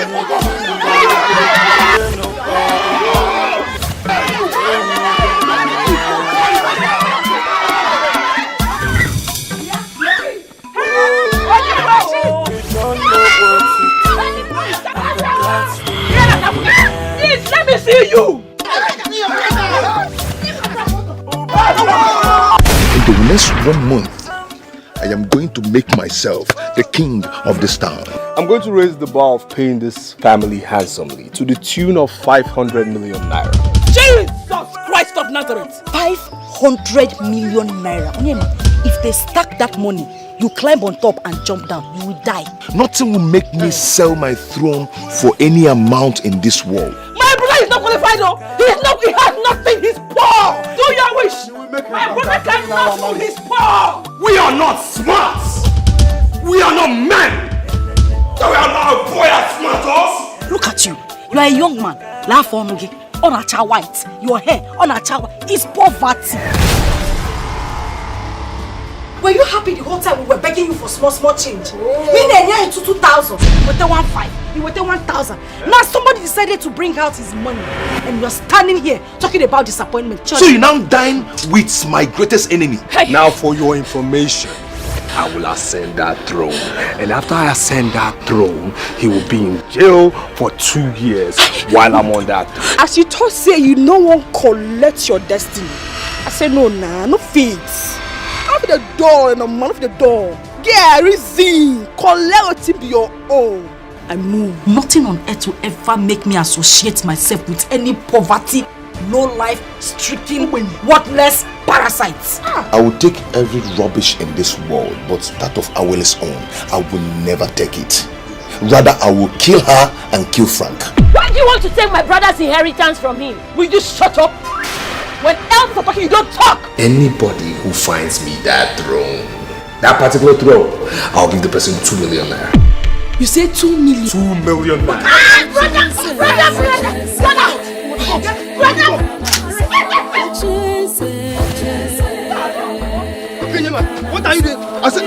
Let me see you! In the next 1 month, I am going to make myself the king of this town. I'm going to raise the bar of paying this family handsomely to the tune of 500 million naira. Jesus Christ of Nazareth! 500 million naira. If they stack that money, you climb on top and jump down, you will die. Nothing will make me sell my throne for any amount in this world. My brother is not qualified though! He has nothing, he's poor! Do your wish! My brother cannot do his poor! We are not smart! We are not men! So we are not a boy as smart as us! Look at you. You are a young man. Laugh on you. On a child white. Your hair on a child white. It's poverty. Were you happy the whole time we were begging you for small change? Me then 2,000. You were 1,500. You were 1,000. Now somebody decided to bring out his money, and you're standing here talking about disappointment. So you now dine with my greatest enemy. Hey. Now for your information, I will ascend that throne, and after I ascend that throne, he will be in jail for 2 years while I'm on that throne. As you thought, say you no one collect your destiny. I say no, nah, no feeds. Open the door and I'm off the door. Get reason. Collect it be your own. I move. Nothing on earth will ever make me associate myself with any poverty, low life, stricken, worthless parasites. I will take every rubbish in this world, but that of Awele's own, I will never take it. Rather, I will kill her and kill Frank. Why do you want to take my brother's inheritance from him? Will you shut up? When else are talking, you don't talk. Anybody who finds me that throne, that particular throne, I'll give the person 2 million naira. You say 2 million? 2 million naira. Brother! What are you doing? I said,